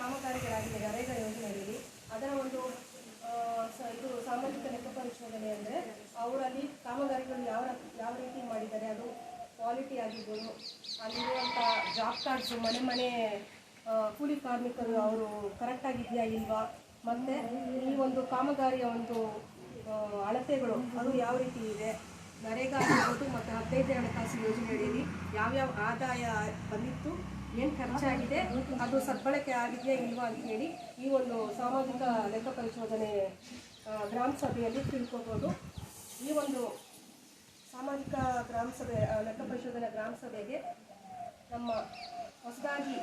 ಕಾಮಗಾರಿಗಳಾಗಿದೆ ನರೇಗಾ ಯೋಜನೆಯಲ್ಲಿ. ಅದರ ಒಂದು ಇದು ಸಾಮಾಜಿಕ ಲೆಕ್ಕ ಪರಿಶೋಧನೆ ಅಂದರೆ ಅವರಲ್ಲಿ ಕಾಮಗಾರಿಗಳು ಯಾವ ರೀತಿ ಮಾಡಿದ್ದಾರೆ, ಅದು ಕ್ವಾಲಿಟಿ ಆಗಿರ್ಬೋದು, ಅಲ್ಲಿರುವಂಥ ಜಾಬ್ ಕಾರ್ಡ್ಸು ಮನೆ ಕೂಲಿ ಕಾರ್ಮಿಕರು ಅವರು ಕರೆಕ್ಟಾಗಿದೆಯಾ ಇಲ್ವಾ, ಮತ್ತು ಈ ಒಂದು ಕಾಮಗಾರಿಯ ಒಂದು ಅಳತೆಗಳು ಅದು ಯಾವ ರೀತಿ ಇದೆ, ನರೇಗಾ ಆಗಿರ್ಬೋದು ಮತ್ತು 15 ಹಣಕಾಸು ಯೋಜನೆಯಲ್ಲಿ ಯಾವ್ಯಾವ ಆದಾಯ ಬಂದಿತ್ತು, ಏನು ಖರ್ಚಾಗಿದೆ, ಅದು ಸದ್ಬಳಕೆ ಆಗಿದೆಯಾ ಇಲ್ವಾ ಅಂತೇಳಿ ಈ ಒಂದು ಸಾಮಾಜಿಕ ಲೆಕ್ಕ ಪರಿಶೋಧನೆ ಗ್ರಾಮ ಸಭೆಯಲ್ಲಿ ತಿಳ್ಕೊಬೋದು. ಈ ಒಂದು ಸಾಮಾಜಿಕ ಗ್ರಾಮ ಸಭೆ ಲೆಕ್ಕ ಪರಿಶೋಧನೆ ಗ್ರಾಮ ಸಭೆಗೆ ನಮ್ಮ ಹೊಸದಾಗಿ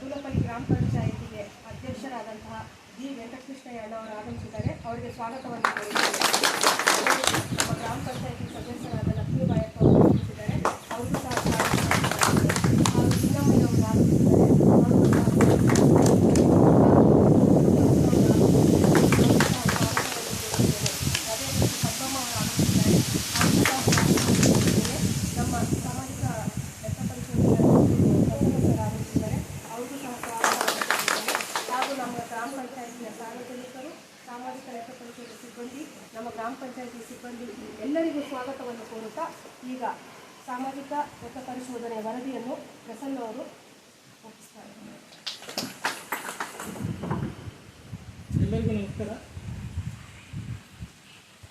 ದೂಲಪಲ್ಲಿ ಗ್ರಾಮ ಪಂಚಾಯಿತಿಗೆ ಅಧ್ಯಕ್ಷರಾದಂತಹ ಜಿ ವೆಂಕಟಕೃಷ್ಣಯ್ಯ ಅವರು ಆಗಮಿಸಿದ್ದಾರೆ. ಅವರಿಗೆ ಸ್ವಾಗತವನ್ನು ಕೋರುತ್ತೇನೆ. ನಮ್ಮ ಗ್ರಾಮ ಪಂಚಾಯಿತಿ ಸದಸ್ಯರಾದ ಲಕ್ಷ್ಮೀಬಾಯಿ ಅವರು ಆಗಮಿಸಿದ್ದಾರೆ. ಅವರು ಸಹ ಚಿನ್ನಮ್ಮಯ್ಯವರು ಆಗಮಿಸಿದ್ದಾರೆ. ಅದೇ ರೀತಿ ಪದ್ಮಮ್ಮ ಅವರು ಆಗಮಿಸಿದ್ದಾರೆ. ನಮ್ಮ ಸಾಮಾಜಿಕ ಲೆಕ್ಕ ಪರಿಶೋಧನೆ ಆಗಮಿಸಿದ್ದಾರೆ. ಅವ್ರಿಗೂ ಸಹ ಸ್ವಾಗತವನ್ನು ಹಾಗೂ ನಮ್ಮ ಗ್ರಾಮ ಪಂಚಾಯಿತಿಯ ಸಾರ್ವಜನಿಕರು, ಸಾಮಾಜಿಕ ಲೆಕ್ಕ ಪರಿಶೋಧನೆ ಸಿಬ್ಬಂದಿ, ನಮ್ಮ ಗ್ರಾಮ ಪಂಚಾಯಿತಿ ಸಿಬ್ಬಂದಿ ಎಲ್ಲರಿಗೂ ಸ್ವಾಗತವನ್ನು ಕೋರುತ್ತಾ ಈಗ ಸಾಮಾಜಿಕ ಲೆಕ್ಕ ಪರಿಶೋಧನೆ ವರದಿಯನ್ನು ಪ್ರಸನ್ನ ಅವರು ಒಪ್ಪಿಸ್ತಾರೆ. ಎಲ್ಲರಿಗೂ ನಮಸ್ಕಾರ.